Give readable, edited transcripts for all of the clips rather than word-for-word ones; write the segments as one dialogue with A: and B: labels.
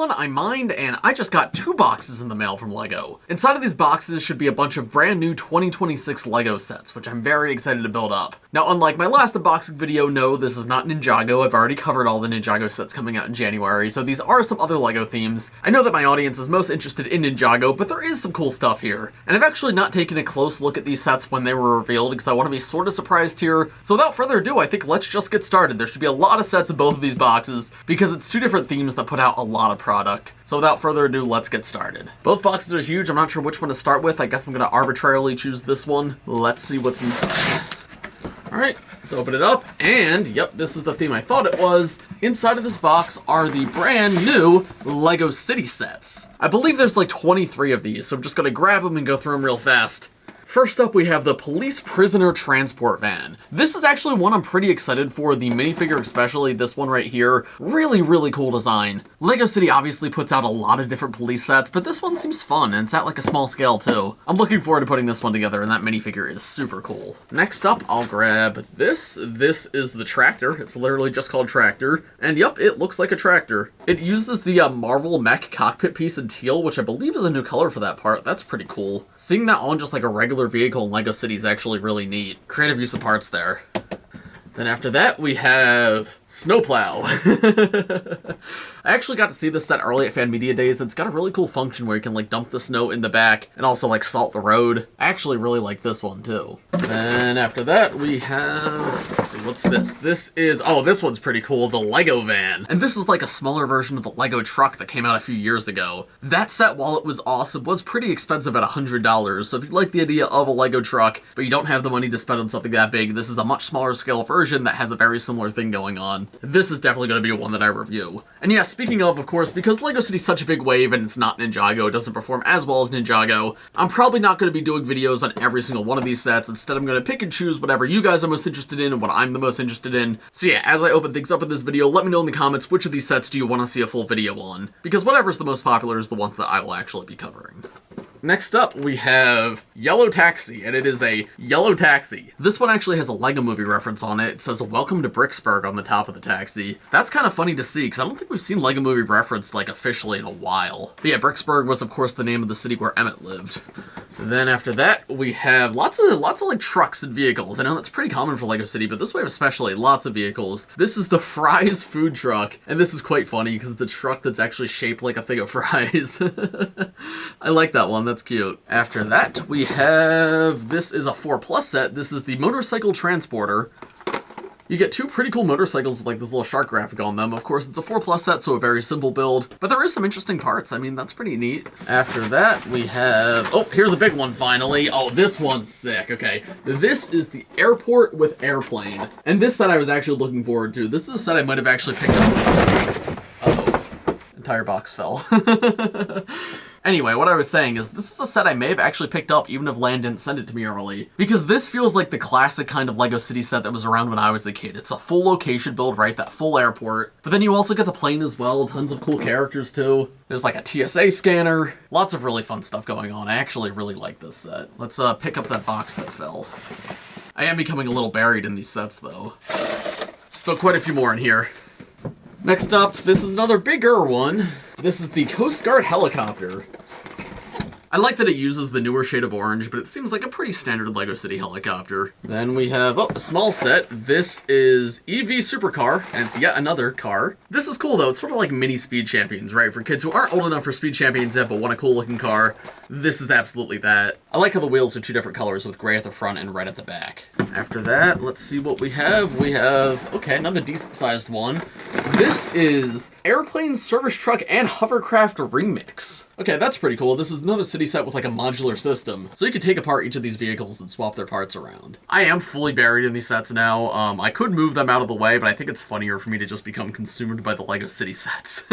A: everyone, I'm Mind, and I just got 2 boxes in the mail from LEGO. Inside of these boxes should be a bunch of brand new 2026 LEGO sets, which I'm very excited to build up. Now, unlike my last unboxing video, no, this is not Ninjago. I've already covered all the Ninjago sets coming out in January, so these are some other LEGO themes. I know that my audience is most interested in Ninjago, but there is some cool stuff here. And I've actually not taken a close look at these sets when they were revealed, because I want to be sort of surprised here. So without further ado, I think let's just get started. There should be a lot of sets in both of these boxes, because it's 2 different themes that put out a lot of product. So without further ado, let's get started. Both boxes are huge. I'm not sure which one to start with. I guess I'm going to arbitrarily choose this one. Let's see what's inside. Alright, let's open it up, and yep, this is the theme I thought it was. Inside of this box are the brand new LEGO City sets. I believe there's like 23 of these, so I'm just going to grab them and go through them real fast. First up, we have the Police Prisoner Transport Van. This is actually one I'm pretty excited for, the minifigure especially, this one right here. Really, really cool design. LEGO City obviously puts out a lot of different police sets, but this one seems fun, and it's at like a small scale too. I'm looking forward to putting this one together, and that minifigure is super cool. Next up, I'll grab this. This is the tractor. It's literally just called Tractor, and yep, it looks like a tractor. It uses the Marvel mech cockpit piece in teal, which I believe is a new color for that part. That's pretty cool. Seeing that on just like a regular vehicle in LEGO City is actually really neat. Creative use of parts there. Then after that, we have Snowplow. I actually got to see this set early at Fan Media Days. It's got a really cool function where you can like dump the snow in the back and also like salt the road. I actually really like this one too. Then after that, we have, let's see, what's this? This is, oh, this one's pretty cool, the LEGO Van. And this is like a smaller version of the LEGO truck that came out a few years ago. That set, while it was awesome, was pretty expensive at $100. So if you like the idea of a LEGO truck, but you don't have the money to spend on something that big, this is a much smaller scale version that has a very similar thing going on. This is definitely going to be one that I review. And yeah, speaking of course, because LEGO City's such a big wave and it's not Ninjago, it doesn't perform as well as Ninjago, I'm probably not going to be doing videos on every single one of these sets. Instead, I'm going to pick and choose whatever you guys are most interested in and what I'm the most interested in. So yeah, as I open things up in this video, let me know in the comments which of these sets do you want to see a full video on, because whatever's the most popular is the ones that I will actually be covering. Next up, we have Yellow Taxi, and it is a yellow taxi. This one actually has a LEGO movie reference on it. It says, "Welcome to Bricksburg" on the top of the taxi. That's kind of funny to see, because I don't think we've seen LEGO movie referenced, like, officially in a while. But yeah, Bricksburg was, of course, the name of the city where Emmett lived. Then after that, we have lots of like trucks and vehicles. I know that's pretty common for LEGO City, but this wave especially, lots of vehicles. This is the Fries food truck, and this is quite funny because it's the truck that's actually shaped like a thing of fries. I like that one, that's cute. After that, we have, this is a 4+ set. This is the Motorcycle Transporter. You get 2 pretty cool motorcycles with like this little shark graphic on them. Of course, it's a 4+ set, so a very simple build, but there is some interesting parts. I mean, that's pretty neat. After that, we have, oh, here's a big one finally. Oh, this one's sick. Okay, this is the Airport with Airplane. And this set I was actually looking forward to. This is a set I might have actually picked up. Uh-oh, entire box fell. Anyway, what I was saying is, this is a set I may have actually picked up even if Land didn't send it to me early, because this feels like the classic kind of LEGO City set that was around when I was a kid. It's a full location build, right? That full airport. But then you also get the plane as well, tons of cool characters too. There's like a TSA scanner. Lots of really fun stuff going on. I actually really like this set. Let's pick up that box that fell. I am becoming a little buried in these sets though. Still quite a few more in here. Next up, this is another bigger one. This is the Coast Guard helicopter. I like that it uses the newer shade of orange, but it seems like a pretty standard LEGO City helicopter. Then we have, oh, a small set. This is EV Supercar, and it's yet another car. This is cool though, it's sort of like mini Speed Champions, right? For kids who aren't old enough for Speed Champions yet, but want a cool looking car, this is absolutely that. I like how the wheels are 2 different colors with gray at the front and red at the back. After that, let's see what we have. We have, okay, another decent sized one. This is Airplane, Service Truck, and Hovercraft Remix. Okay, that's pretty cool. This is another city set with like a modular system, so you can take apart each of these vehicles and swap their parts around. I am fully buried in these sets now. I could move them out of the way, but I think it's funnier for me to just become consumed by the LEGO City sets.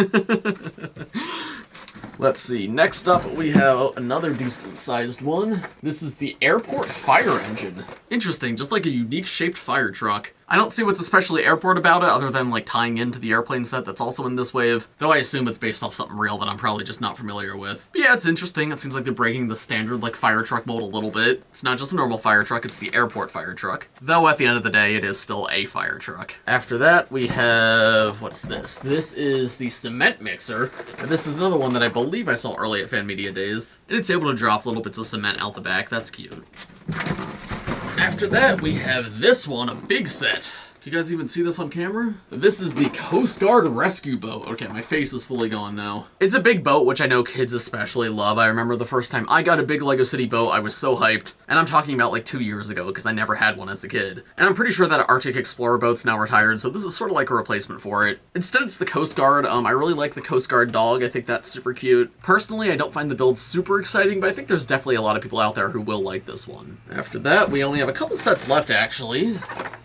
A: Let's see, next up we have another decent sized one. This is the Airport Fire Engine. Interesting, just like a unique shaped fire truck. I don't see what's especially airport about it other than like tying into the airplane set that's also in this wave, though I assume it's based off something real that I'm probably just not familiar with. But yeah, it's interesting. It seems like they're breaking the standard like fire truck mold a little bit. It's not just a normal fire truck, it's the airport fire truck. Though at the end of the day, it is still a fire truck. After that, we have, what's this? This is the cement mixer, and this is another one that I believe I saw early at Fan Media Days. And it's able to drop little bits of cement out the back. That's cute. After that, we have this one, a big set. Can you guys even see this on camera? This is the Coast Guard rescue boat. Okay, my face is fully gone now. It's a big boat, which I know kids especially love. I remember the first time I got a big LEGO City boat, I was so hyped. And I'm talking about like 2 years ago, because I never had one as a kid. And I'm pretty sure that Arctic Explorer boat's now retired, so this is sort of like a replacement for it. Instead, it's the Coast Guard. I really like the Coast Guard dog. I think that's super cute. Personally, I don't find the build super exciting, but I think there's definitely a lot of people out there who will like this one. After that, we only have a couple sets left, actually.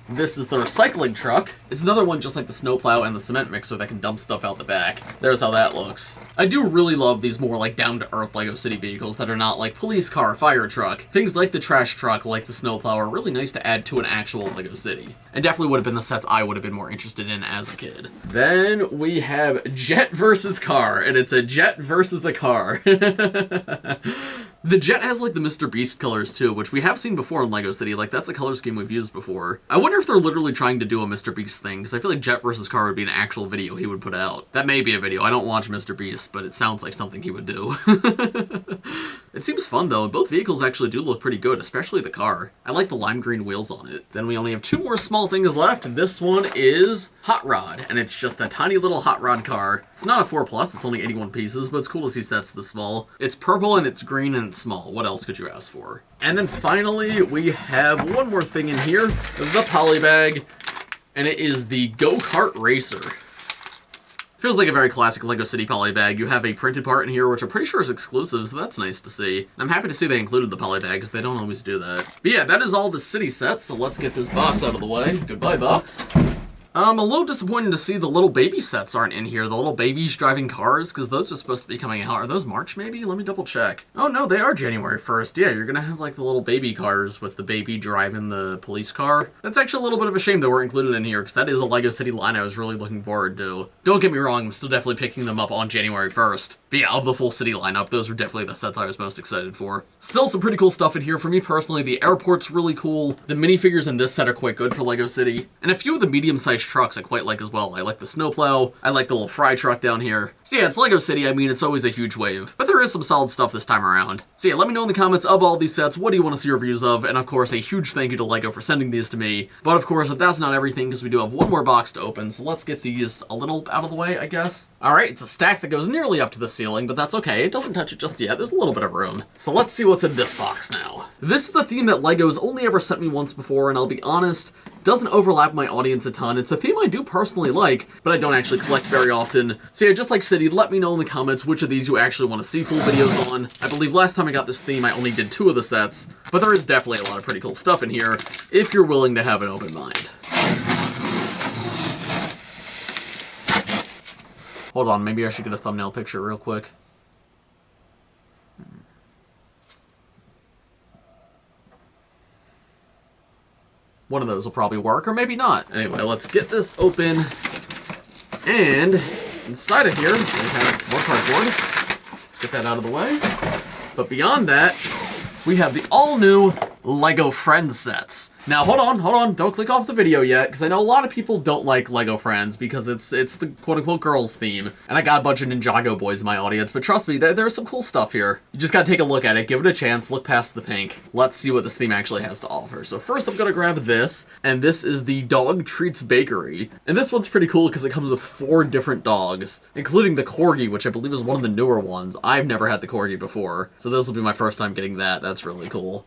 A: This is the recycling truck. It's another one just like the snowplow and the cement mixer that can dump stuff out the back. There's how that looks. I do really love these more like down-to-earth LEGO City vehicles that are not like police car, fire truck. Things like the trash truck, like the snowplow, are really nice to add to an actual LEGO City. And definitely would have been the sets I would have been more interested in as a kid. Then we have Jet versus Car, and it's a jet versus a car. The jet has like the Mr. Beast colors too, which we have seen before in LEGO City. Like that's a color scheme we've used before. I wonder if they're literally trying to do a Mr. Beast thing, because I feel like Jet vs. Car would be an actual video he would put out. That may be a video. I don't watch Mr. Beast, but it sounds like something he would do. It seems fun though, and both vehicles actually do look pretty good, especially the car. I like the lime green wheels on it. Then we only have 2 more small things left. This one is Hot Rod, and it's just a tiny little Hot Rod car. It's not a 4+, it's only 81 pieces, but it's cool to see sets this small. It's purple and it's green and it's small. What else could you ask for? And then finally, we have one more thing in here, the Polybag, and it is the Go-Kart Racer. Feels like a very classic LEGO City Polybag. You have a printed part in here, which I'm pretty sure is exclusive, so that's nice to see. I'm happy to see they included the Polybag, because they don't always do that. But yeah, that is all the city sets, so let's get this box out of the way. Goodbye, box. I'm a little disappointed to see the little baby sets aren't in here. The little babies driving cars, because those are supposed to be coming out. Are those March, maybe? Let me double check. Oh, no, they are January 1st. Yeah, you're gonna have, like, the little baby cars with the baby driving the police car. That's actually a little bit of a shame they weren't included in here, because that is a LEGO City line I was really looking forward to. Don't get me wrong, I'm still definitely picking them up on January 1st. But yeah, of the full city lineup, those were definitely the sets I was most excited for. Still some pretty cool stuff in here. For me personally, the airport's really cool. The minifigures in this set are quite good for LEGO City. And a few of the medium-sized trucks I quite like as well. I like the snowplow. I like the little fry truck down here. So yeah, it's LEGO City. I mean, it's always a huge wave. But there is some solid stuff this time around. So yeah, let me know in the comments of all these sets, what do you want to see reviews of? And of course, a huge thank you to LEGO for sending these to me. But of course, that's not everything, because we do have one more box to open. So let's get these a little out of the way, I guess. All right, it's a stack that goes nearly up to the ceiling, but that's okay. It doesn't touch it just yet. There's a little bit of room. So let's see what's in this box now. This is a theme that LEGO's only ever sent me once before, and I'll be honest, doesn't overlap my audience a ton. It's a theme I do personally like, but I don't actually collect very often. So yeah, just like City, let me know in the comments which of these you actually want to see full videos on. I believe last time I got this theme, I only did 2 of the sets, but there is definitely a lot of pretty cool stuff in here, if you're willing to have an open mind. Hold on, maybe I should get a thumbnail picture real quick. One of those will probably work, or maybe not. Anyway, let's get this open. And inside of here, we have more cardboard. Let's get that out of the way. But beyond that, we have the all-new LEGO Friends sets. Now, hold on, don't click off the video yet, because I know a lot of people don't like LEGO Friends because it's the quote-unquote girls theme, and I got a bunch of Ninjago boys in my audience, but trust me, there's some cool stuff here. You just gotta take a look at it, give it a chance, look past the pink. Let's see what this theme actually has to offer. So first I'm gonna grab this, and this is the Dog Treats Bakery. And this one's pretty cool because it comes with 4 different dogs, including the Corgi, which I believe is one of the newer ones. I've never had the Corgi before, so this will be my first time getting that. That's really cool.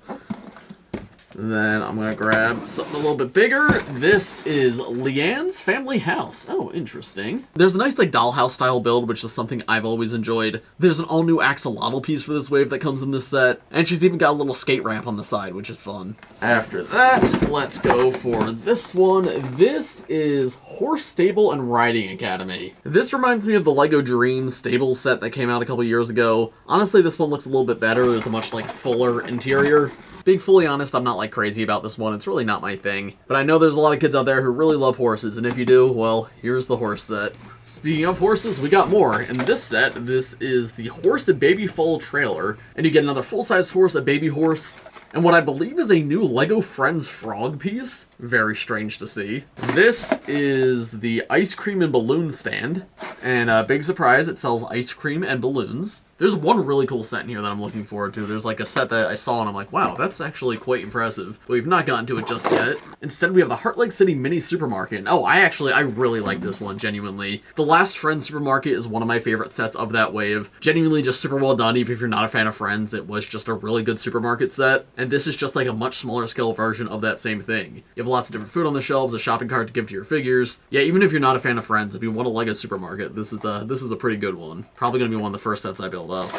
A: Then I'm gonna grab something a little bit bigger. This is Leanne's Family House. Oh, interesting. There's a nice like dollhouse style build, which is something I've always enjoyed. There's an all new axolotl piece for this wave that comes in this set. And she's even got a little skate ramp on the side, which is fun. After that, let's go for this one. This is Horse Stable and Riding Academy. This reminds me of the LEGO Dreams stable set that came out a couple years ago. Honestly, this one looks a little bit better. There's a much like fuller interior. Being fully honest, I'm not like crazy about this one. It's really not my thing. But I know there's a lot of kids out there who really love horses, and if you do, well, here's the horse set. Speaking of horses, we got more. In this set, this is the Horse and Baby Foal trailer, and you get another full-size horse, a baby horse, and what I believe is a new LEGO Friends frog piece. Very strange to see. This is the ice cream and balloon stand, and big surprise, it sells ice cream and balloons. There's one really cool set in here that I'm looking forward to. There's like a set that I saw and I'm like, wow, that's actually quite impressive. But we've not gotten to it just yet. Instead, we have the Heart Lake City Mini Supermarket. And oh, I really like this one, genuinely. The Last Friends Supermarket is one of my favorite sets of that wave. Genuinely just super well done, even if you're not a fan of Friends. It was just a really good supermarket set. And this is just like a much smaller scale version of that same thing. You have lots of different food on the shelves, a shopping cart to give to your figures. Yeah, even if you're not a fan of Friends, if you want a LEGO supermarket, this is a pretty good one. Probably gonna be one of the first sets I build up.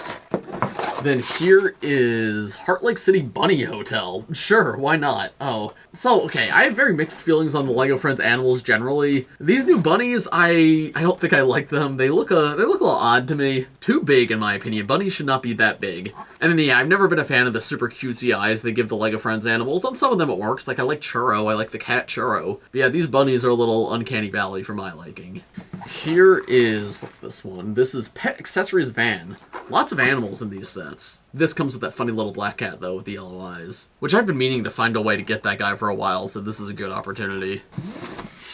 A: Then here is Heart Lake City Bunny Hotel. Sure, why not? Oh, so, okay, I have very mixed feelings on the LEGO Friends animals generally. These new bunnies, I don't think I like them. They look a little odd to me. Too big, in my opinion. Bunnies should not be that big. And then, yeah, I've never been a fan of the super cutesy eyes they give the LEGO Friends animals. On some of them it works. Like, I like Churro. I like the cat Churro. But yeah, these bunnies are a little uncanny valley for my liking. Here is, what's this one? This is Pet Accessories Van. Lots of animals in these sets. This comes with that funny little black cat, though, with the yellow eyes. Which I've been meaning to find a way to get that guy for a while, so this is a good opportunity.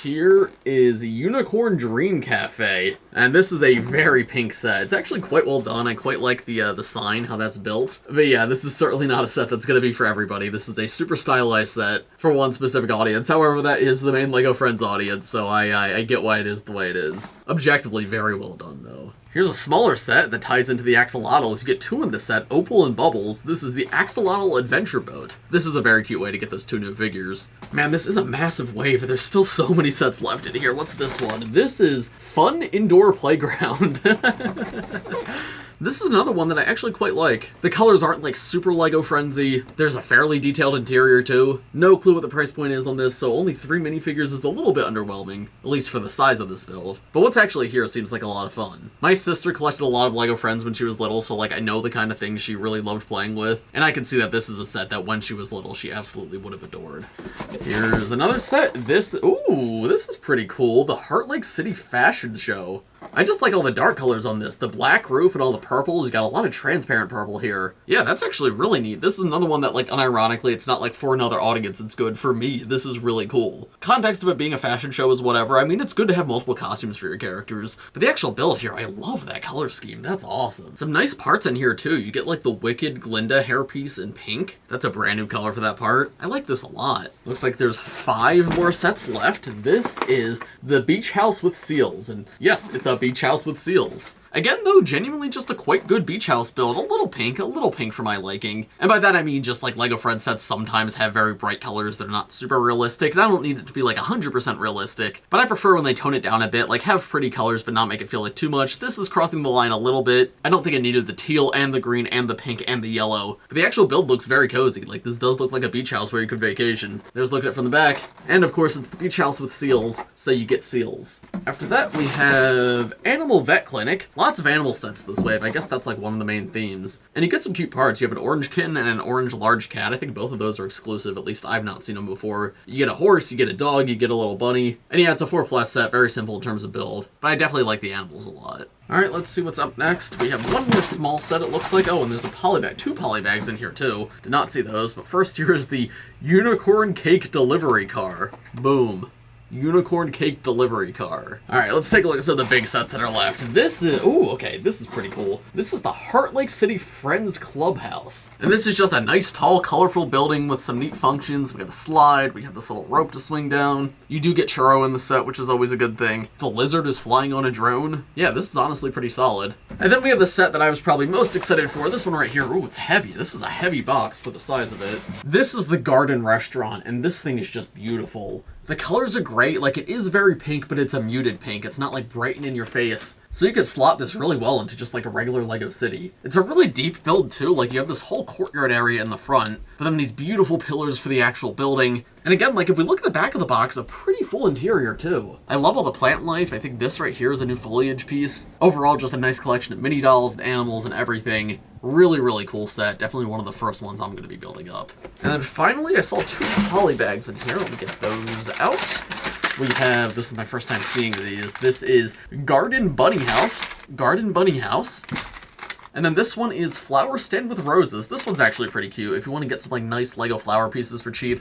A: Here is Unicorn Dream Cafe, and this is a very pink set. It's actually quite well done. I quite like the sign, how that's built. But yeah, this is certainly not a set that's going to be for everybody. This is a super stylized set for one specific audience. However, that is the main LEGO Friends audience, so I get why it is the way it is. Objectively, very well done, though. Here's a smaller set that ties into the axolotls. You get two in this set, Opal and Bubbles. This is the Axolotl Adventure Boat. This is a very cute way to get those two new figures. Man, this is a massive wave. There's still so many sets left in here. What's this one? This is Fun Indoor Playground. This is another one that I actually quite like. The colors aren't like super LEGO frenzy. There's a fairly detailed interior too. No clue what the price point is on this, so only 3 minifigures is a little bit underwhelming, at least for the size of this build. But what's actually here seems like a lot of fun. My sister collected a lot of LEGO Friends when she was little, so like I know the kind of things she really loved playing with, and I can see that this is a set that when she was little she absolutely would have adored. Here's another set. This is pretty cool. The Heart Lake City Fashion Show. I just like all the dark colors on this. The black roof and all the purples. You got a lot of transparent purple here. Yeah, that's actually really neat. This is another one that, like, unironically, it's not like for another audience. It's good for me. This is really cool. Context of it being a fashion show is whatever. I mean, it's good to have multiple costumes for your characters. But the actual build here, I love that color scheme. That's awesome. Some nice parts in here, too. You get, like, the Wicked Glinda hairpiece in pink. That's a brand new color for that part. I like this a lot. Looks like there's 5 more sets left. This is the Beach House with Seals. And yes, it's a beach house with seals. Again, though, genuinely just a quite good beach house build. A little pink for my liking. And by that I mean just like LEGO Friends sets sometimes have very bright colors that are not super realistic, and I don't need it to be like 100% realistic, but I prefer when they tone it down a bit, like have pretty colors but not make it feel like too much. This is crossing the line a little bit. I don't think it needed the teal and the green and the pink and the yellow, but the actual build looks very cozy. Like, this does look like a beach house where you could vacation. There's looking at it from the back, and of course it's the beach house with seals, so you get seals. After that we have Animal Vet Clinic. Lots of animal sets this wave. I guess that's like one of the main themes. And you get some cute parts. You have an orange kitten and an orange large cat. I think both of those are exclusive. At least I've not seen them before. You get a horse, you get a dog, you get a little bunny. And yeah, it's a 4+ set. Very simple in terms of build. But I definitely like the animals a lot. Alright, let's see what's up next. We have one more small set, it looks like. Oh, and there's a polybag. 2 polybags in here, too. Did not see those. But first, here is the Unicorn Cake Delivery Car. Boom. Unicorn Cake Delivery Car. Alright, let's take a look at some of the big sets that are left. This is, okay, this is pretty cool. This is the Heart Lake City Friends Clubhouse. And this is just a nice, tall, colorful building with some neat functions. We got a slide, we have this little rope to swing down. You do get Churro in the set, which is always a good thing. The lizard is flying on a drone. Yeah, this is honestly pretty solid. And then we have the set that I was probably most excited for. This one right here. Ooh, it's heavy. This is a heavy box for the size of it. This is the Garden Restaurant, and this thing is just beautiful. The colors are great. Like, it is very pink, but it's a muted pink. It's not like bright and in your face. So you could slot this really well into just like a regular LEGO city. It's a really deep build too. Like, you have this whole courtyard area in the front, but then these beautiful pillars for the actual building. And again, like, if we look at the back of the box, a pretty full interior too. I love all the plant life. I think this right here is a new foliage piece. Overall, just a nice collection of mini dolls and animals and everything. Really, really cool set. Definitely one of the first ones I'm going to be building up. And then finally, I saw 2 polybags in here. Let me get those out. We have, this is my first time seeing these. This is Garden Bunny House. Garden Bunny House. And then this one is Flower Stand with Roses. This one's actually pretty cute. If you want to get some like nice Lego flower pieces for cheap,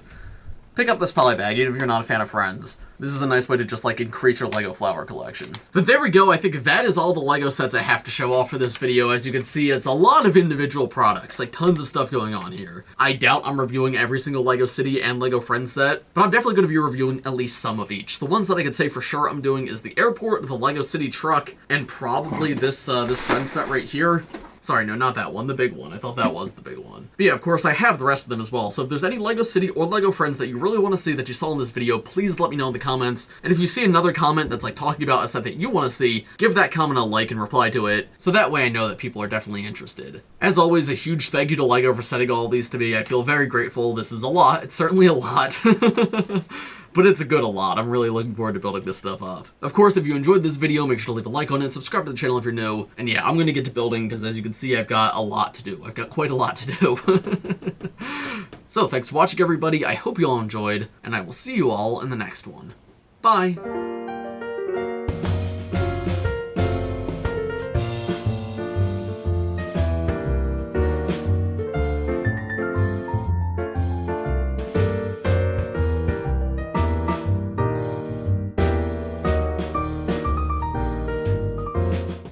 A: pick up this polybag, even if you're not a fan of Friends. This is a nice way to just like increase your Lego flower collection. But there we go, I think that is all the Lego sets I have to show off for this video. As you can see, it's a lot of individual products, like tons of stuff going on here. I doubt I'm reviewing every single Lego City and Lego Friends set, but I'm definitely going to be reviewing at least some of each. The ones that I could say for sure I'm doing is the airport, the Lego City truck, and probably this Friends set right here. Sorry, no, not that one, the big one. I thought that was the big one. But yeah, of course, I have the rest of them as well. So if there's any Lego City or Lego Friends that you really want to see that you saw in this video, please let me know in the comments. And if you see another comment that's like talking about a set that you want to see, give that comment a like and reply to it. So that way I know that people are definitely interested. As always, a huge thank you to Lego for sending all these to me. I feel very grateful. This is a lot. It's certainly a lot. But it's a good a lot. I'm really looking forward to building this stuff up. Of course, if you enjoyed this video, make sure to leave a like on it, subscribe to the channel if you're new, and yeah, I'm going to get to building because as you can see, I've got a lot to do. I've got quite a lot to do. So thanks for watching, everybody. I hope you all enjoyed, and I will see you all in the next one. Bye!